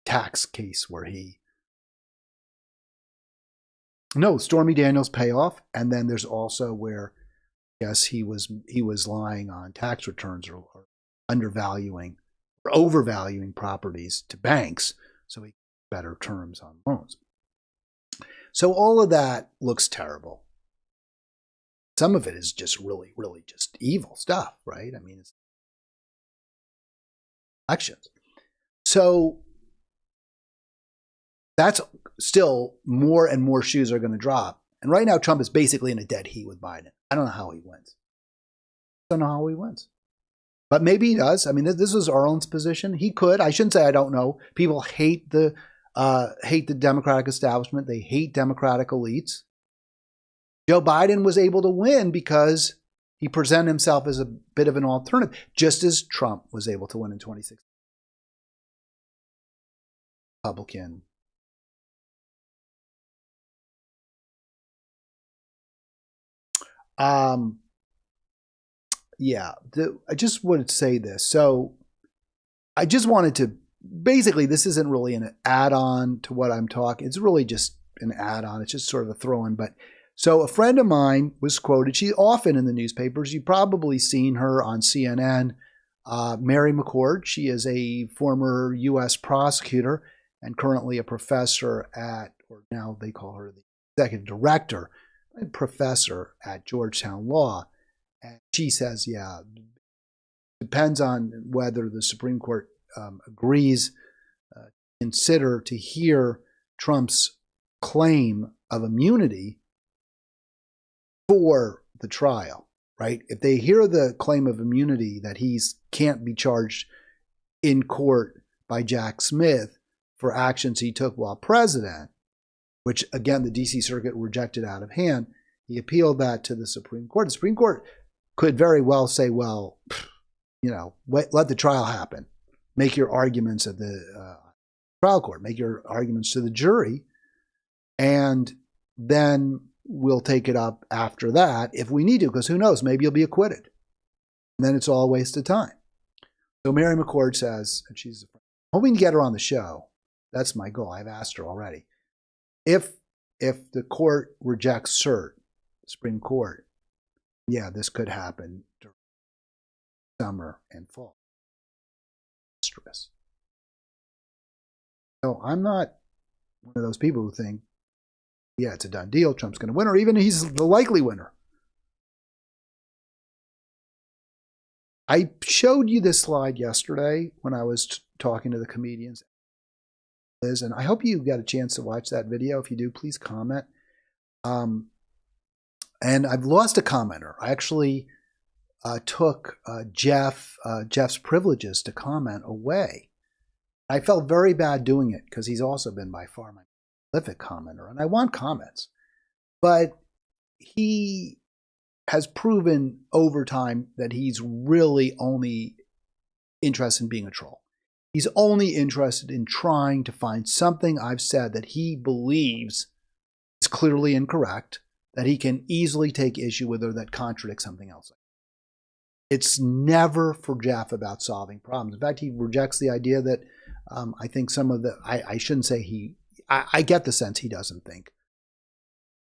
S1: tax case where Stormy Daniels payoff, and then there's also where, yes, he was lying on tax returns or undervaluing or overvaluing properties to banks so he got better terms on loans. So all of that looks terrible. Some of it is just really, really just evil stuff, right? I mean, it's elections. So that's still more and more shoes are going to drop. And right now, Trump is basically in a dead heat with Biden. I don't know how he wins. But maybe he does. I mean, this was Arlen's position. He could. I shouldn't say I don't know. People hate the Democratic establishment. They hate Democratic elites. Joe Biden was able to win because he presented himself as a bit of an alternative, just as Trump was able to win in 2016. Republican. I just wanted to say this. So I just wanted to, basically, this isn't really an add-on to what I'm talking. It's really just an add-on. It's just sort of a throw-in. But so a friend of mine was quoted. She's often in the newspapers. You've probably seen her on CNN. Mary McCord. She is a former U.S. prosecutor and currently a professor at or now they call her the executive director and professor at Georgetown Law. And she says, yeah, depends on whether the Supreme Court agrees consider to hear Trump's claim of immunity for the trial, right? If they hear the claim of immunity that he can't be charged in court by Jack Smith for actions he took while president, which again, the DC Circuit rejected out of hand, he appealed that to the Supreme Court. The Supreme Court could very well say, well, let the trial happen. Make your arguments at the trial court, make your arguments to the jury, and then we'll take it up after that if we need to, because who knows, maybe you'll be acquitted. And then it's all a waste of time. So Mary McCord says, and she's hoping to get her on the show. That's my goal. I've asked her already. If the court rejects cert, Supreme Court, yeah, this could happen during summer and fall. So I'm not one of those people who think, yeah, it's a done deal, Trump's going to win, or even he's the likely winner. I showed you this slide yesterday when I was talking to the comedians, Liz, and I hope you got a chance to watch that video. If you do, please comment. And I've lost a commenter. I actually took Jeff's privileges to comment away. I felt very bad doing it because he's also been by far my prolific commenter, and I want comments. But he has proven over time that he's really only interested in being a troll. He's only interested in trying to find something I've said that he believes is clearly incorrect, that he can easily take issue with, or that contradicts something else. It's never for Jeff about solving problems. In fact, he rejects the idea that I think some of the, I shouldn't say I get the sense he doesn't think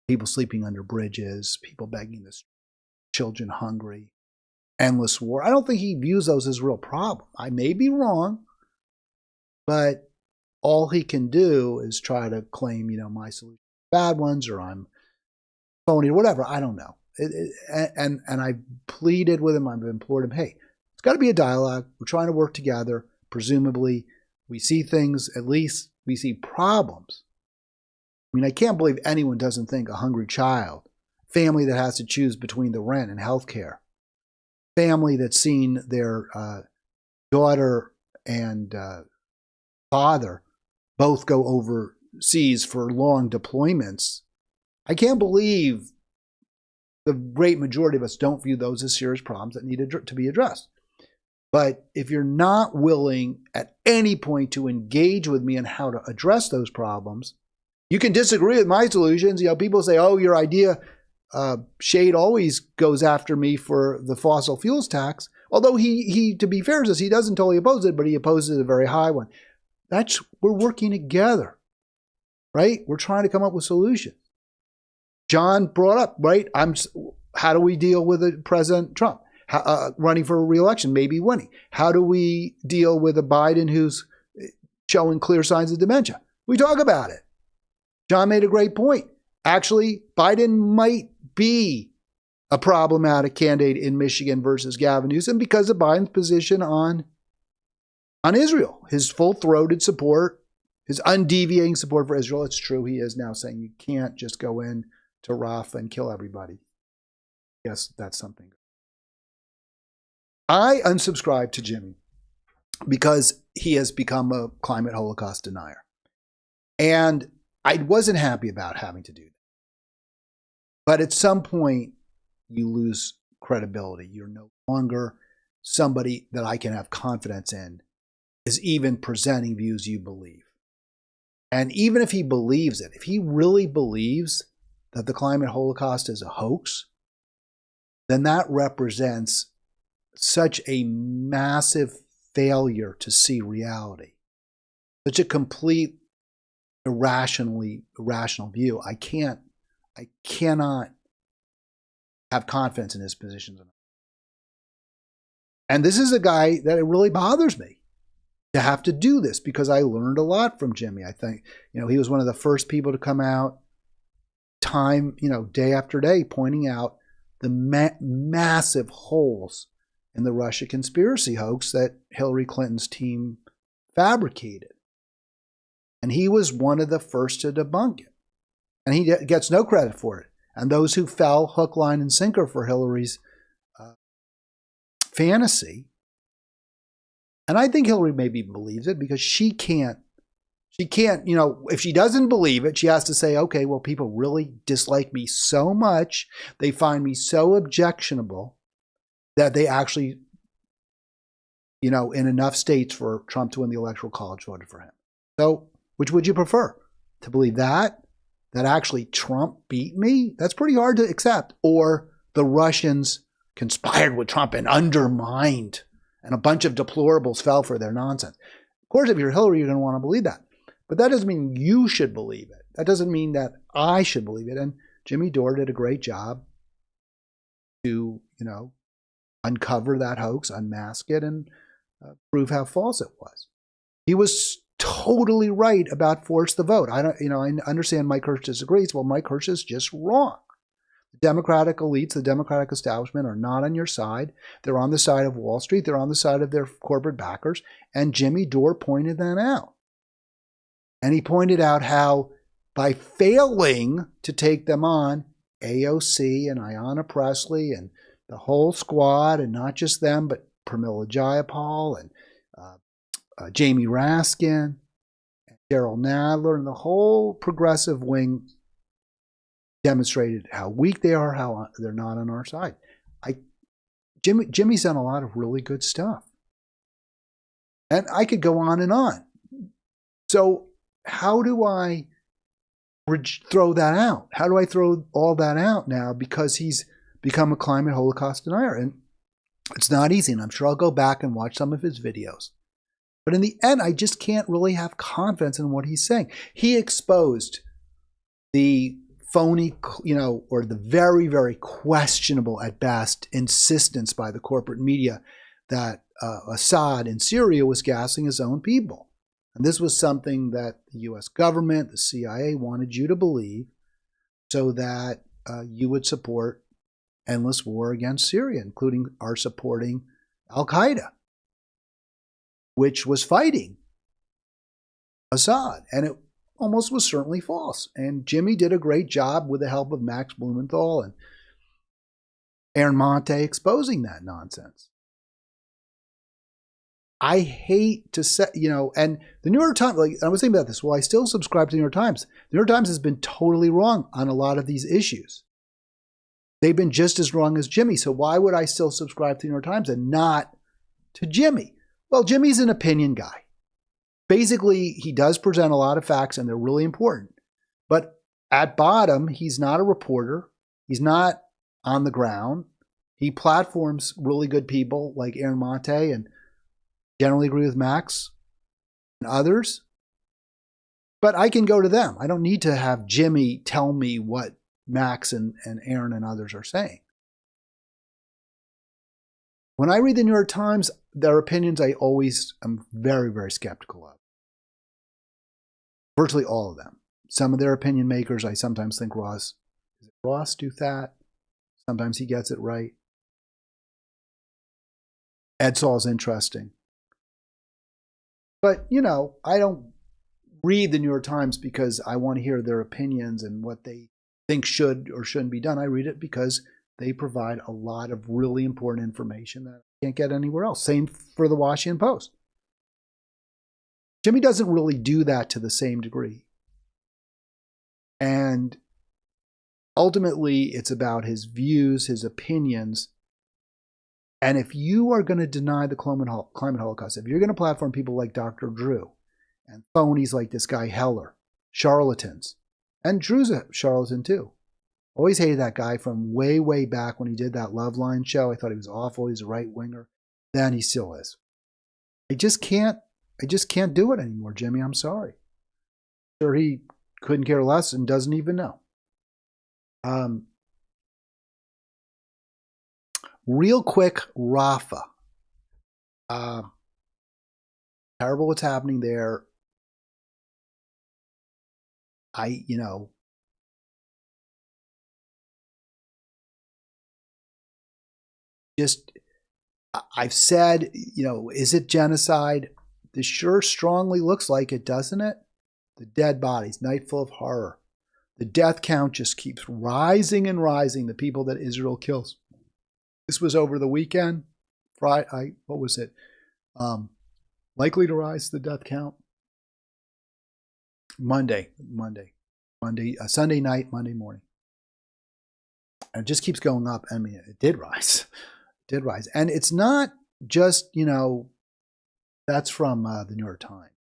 S1: people sleeping under bridges, people begging the children hungry, endless war. I don't think he views those as a real problem. I may be wrong, but all he can do is try to claim, my solution bad ones, or I'm phony or whatever. I don't know. And I pleaded with him. I've implored him, hey, it's got to be a dialogue. We're trying to work together. Presumably, we see things, at least we see problems. I mean, I can't believe anyone doesn't think a hungry child, family that has to choose between the rent and health care, family that's seen their daughter and father both go overseas for long deployments. I can't believe the great majority of us don't view those as serious problems that need to be addressed. But if you're not willing at any point to engage with me on how to address those problems, you can disagree with my solutions. People say, oh, your idea, Shade always goes after me for the fossil fuels tax. Although he, to be fair to us, he doesn't totally oppose it, but he opposes a very high one. We're working together, right? We're trying to come up with solutions. John brought up, right? How do we deal with President Trump running for re-election, maybe winning? How do we deal with a Biden who's showing clear signs of dementia? We talk about it. John made a great point. Actually, Biden might be a problematic candidate in Michigan versus Gavin Newsom because of Biden's position on Israel, his full-throated support, his undeviating support for Israel. It's true, he is now saying you can't just go in to Rafah and kill everybody. Yes, that's something. I unsubscribed to Jimmy because he has become a climate holocaust denier. And I wasn't happy about having to do that. But at some point, you lose credibility. You're no longer somebody that I can have confidence in is even presenting views you believe. And even if he believes it, if he really believes that the climate holocaust is a hoax, then that represents such a massive failure to see reality, such a complete irrational view. I cannot have confidence in his positions. And this is a guy that it really bothers me. to have to do this because I learned a lot from Jimmy. I think, he was one of the first people to come out day after day, pointing out the massive holes in the Russia conspiracy hoax that Hillary Clinton's team fabricated. And he was one of the first to debunk it. And he gets no credit for it. And those who fell hook, line, and sinker for Hillary's fantasy, and I think Hillary maybe believes it because she can't, if she doesn't believe it, she has to say, okay, well, people really dislike me so much, they find me so objectionable that they actually, in enough states for Trump to win the Electoral College voted for him. So, which would you prefer? To believe that actually Trump beat me? That's pretty hard to accept. Or the Russians conspired with Trump and undermined, and a bunch of deplorables fell for their nonsense. Of course, if you're Hillary, you're going to want to believe that. But that doesn't mean you should believe it. That doesn't mean that I should believe it. And Jimmy Dore did a great job to, uncover that hoax, unmask it, and prove how false it was. He was totally right about force the vote. I understand Mike Hirsch disagrees. Well, Mike Hirsch is just wrong. The Democratic elites, the Democratic establishment are not on your side. They're on the side of Wall Street. They're on the side of their corporate backers. And Jimmy Dore pointed that out. And he pointed out how by failing to take them on, AOC and Ayanna Pressley and the whole squad, and not just them, but Pramila Jayapal and Jamie Raskin, and Daryl Nadler, and the whole progressive wing demonstrated how weak they are, how they're not on our side. Jimmy's done a lot of really good stuff. And I could go on and on. So how do I throw that out? How do I throw all that out now because he's become a climate Holocaust denier? And it's not easy, and I'm sure I'll go back and watch some of his videos. But in the end, I just can't really have confidence in what he's saying. He exposed the phony, or the very, very questionable at best insistence by the corporate media that Assad in Syria was gassing his own people. And this was something that the U.S. government, the CIA wanted you to believe so that you would support endless war against Syria, including our supporting Al-Qaeda, which was fighting Assad. And it almost was certainly false. And Jimmy did a great job with the help of Max Blumenthal and Aaron Monte exposing that nonsense. I hate to say, and the New York Times, I was thinking about this. Well, I still subscribe to the New York Times. The New York Times has been totally wrong on a lot of these issues. They've been just as wrong as Jimmy. So why would I still subscribe to the New York Times and not to Jimmy? Well, Jimmy's an opinion guy. Basically, he does present a lot of facts, and they're really important. But at bottom, he's not a reporter. He's not on the ground. He platforms really good people like Aaron Monte, and generally agree with Max and others. But I can go to them. I don't need to have Jimmy tell me what Max and Aaron and others are saying. When I read the New York Times, their opinions I always am very, very skeptical of. Virtually all of them. Some of their opinion makers, I sometimes think Ross Douthat? Sometimes he gets it right. Edsall's interesting. But, I don't read the New York Times because I want to hear their opinions and what they think should or shouldn't be done. I read it because they provide a lot of really important information that I can't get anywhere else. Same for the Washington Post. Jimmy doesn't really do that to the same degree. And ultimately, it's about his views, his opinions. And if you are going to deny the climate holocaust, if you're going to platform people like Dr. Drew and phonies like this guy Heller, charlatans, and Drew's a charlatan too. Always hated that guy from way, way back when he did that Loveline show. I thought he was awful. He's a right winger. Then he still is. I just can't do it anymore, Jimmy. I'm sorry. Sure, he couldn't care less and doesn't even know. Real quick, Rafa. Terrible what's happening there. I've said, is it genocide? This sure strongly looks like it, doesn't it? The dead bodies, night full of horror. The death count just keeps rising and rising, the people that Israel kills. This was over the weekend. Friday, what was it? Likely to rise, the death count? Monday, Sunday night, Monday morning. And it just keeps going up. I mean, it did rise. It did rise. And it's not just, that's from the New York Times.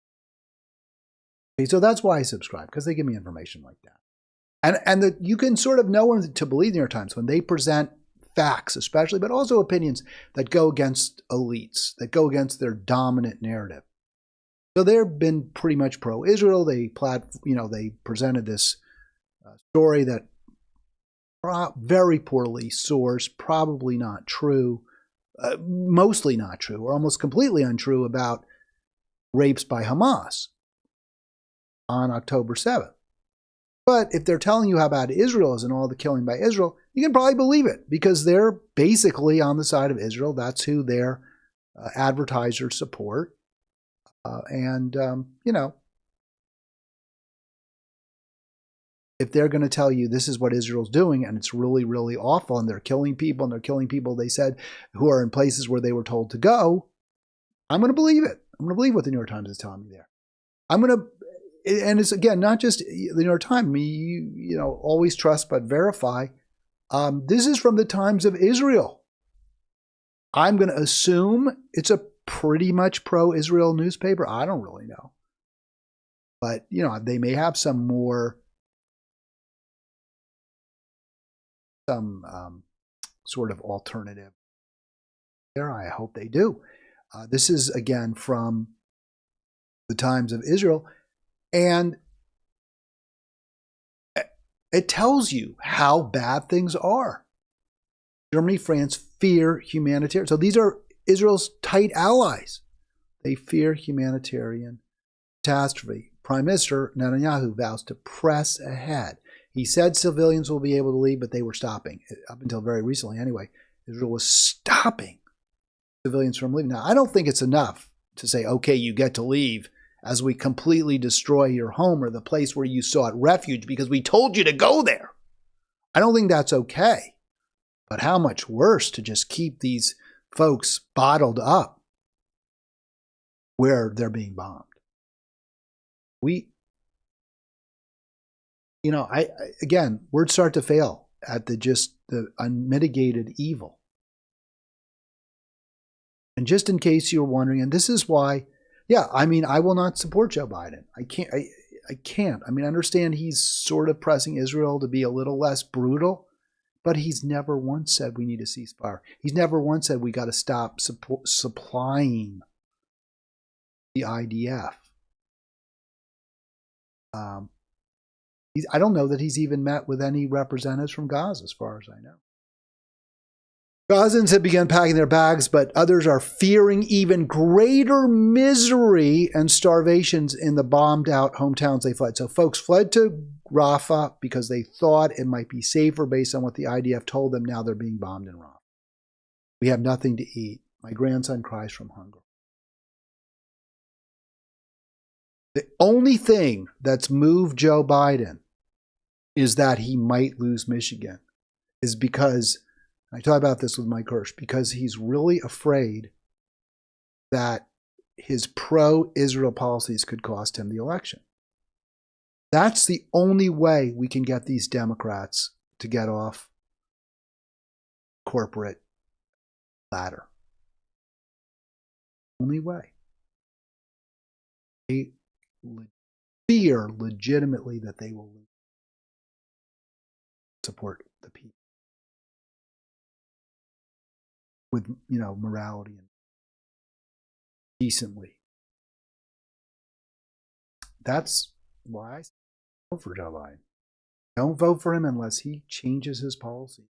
S1: Okay, so that's why I subscribe, because they give me information like that. And you can sort of know when to believe the New York Times when they present facts, especially, but also opinions that go against elites, that go against their dominant narrative. So they've been pretty much pro-Israel. They presented this story that very poorly sourced, probably not true, mostly not true, or almost completely untrue about rapes by Hamas on October 7th. But if they're telling you how bad Israel is and all the killing by Israel, you can probably believe it because they're basically on the side of Israel. That's who their advertisers support. If they're going to tell you this is what Israel's doing and it's really, really awful and they're killing people they said who are in places where they were told to go, I'm going to believe it. I'm going to believe what the New York Times is telling me there. And it's, again, not just the New York Times. Always trust but verify. This is from the Times of Israel. I'm going to assume it's a pretty much pro-Israel newspaper. I don't really know. But, they may have some sort of alternative there. I hope they do. This is, again, from the Times of Israel. And it tells you how bad things are. Germany, France fear humanitarian. So these are Israel's tight allies. They fear humanitarian catastrophe. Prime Minister Netanyahu vows to press ahead. He said civilians will be able to leave, but they were stopping. Up until very recently anyway, Israel was stopping civilians from leaving. Now, I don't think it's enough to say, okay, you get to leave as we completely destroy your home or the place where you sought refuge because we told you to go there. I don't think that's okay. But how much worse to just keep these folks bottled up where they're being bombed. Again, words start to fail at the unmitigated evil. And just in case you're wondering, and this is why, I will not support Joe Biden. I can't. I understand he's sort of pressing Israel to be a little less brutal, but he's never once said we need a ceasefire. He's never once said we got to stop supplying the IDF. I don't know that he's even met with any representatives from Gaza, as far as I know. Gazans have begun packing their bags, but others are fearing even greater misery and starvations in the bombed-out hometowns they fled. So folks fled to Rafah because they thought it might be safer based on what the IDF told them. Now they're being bombed in Rafah. We have nothing to eat. My grandson cries from hunger. The only thing that's moved Joe Biden is that he might lose Michigan, is because, I talk about this with Mike Hirsch, because he's really afraid that his pro-Israel policies could cost him the election. That's the only way we can get these Democrats to get off corporate ladder. Only way. They fear legitimately that they will support the people with, morality and decently. That's why I vote for Joe Biden. Don't vote for him unless he changes his policy.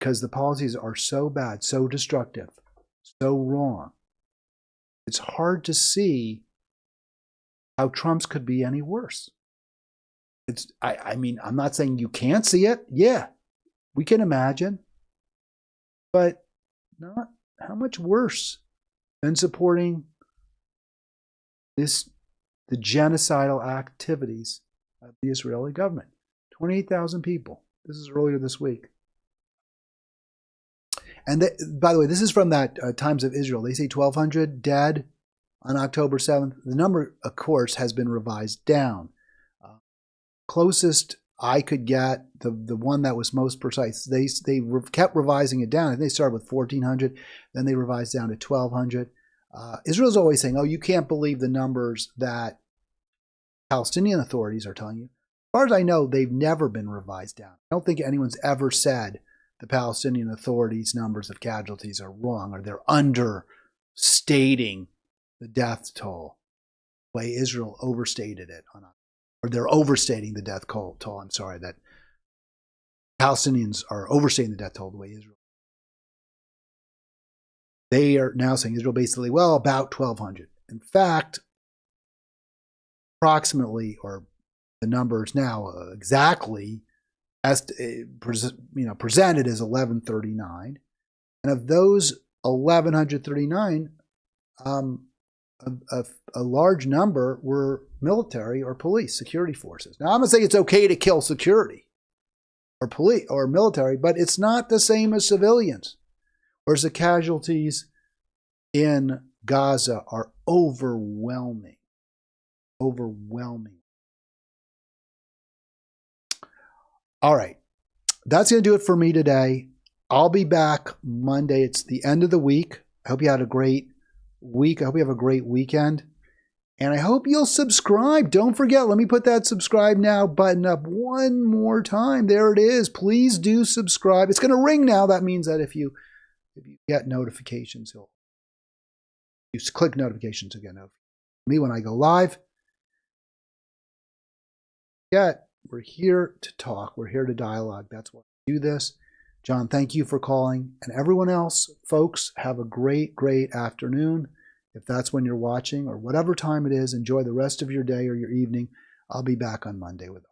S1: Because the policies are so bad, so destructive, so wrong, it's hard to see how Trump's could be any worse. I mean, I'm not saying you can't see it. Yeah, we can imagine. But not how much worse than supporting the genocidal activities of the Israeli government. 28,000 people. This is earlier this week. And by the way, this is from that Times of Israel. They say 1,200 dead on October 7th. The number, of course, has been revised down. Closest I could get, the one that was most precise, they kept revising it down. I think they started with 1,400, then they revised down to 1,200. Israel's always saying, oh, you can't believe the numbers that Palestinian authorities are telling you. As far as I know, they've never been revised down. I don't think anyone's ever said the Palestinian authorities' numbers of casualties are wrong or they're understating the death toll the way Israel overstated it or they're overstating the death toll. I'm sorry, that Palestinians are overstating the death toll the way Israel. They are now saying Israel basically, well, about 1,200. In fact, approximately, or the numbers now exactly presented as 1,139. And of those 1,139, a large number were military or police, security forces. Now, I'm going to say it's okay to kill security or police or military, but it's not the same as civilians. Whereas the casualties in Gaza are overwhelming. Overwhelming. All right. That's going to do it for me today. I'll be back Monday. It's the end of the week. I hope you had a great week. I hope you have a great weekend. And I hope you'll subscribe. Don't forget, let me put that subscribe now button up one more time. There it is. Please do subscribe. It's going to ring now. That means that if you get notifications, you click notifications again. Me when I go live. We're here to talk. We're here to dialogue. That's why we do this. John, thank you for calling. And everyone else, folks, have a great, great afternoon. If that's when you're watching or whatever time it is, enjoy the rest of your day or your evening. I'll be back on Monday with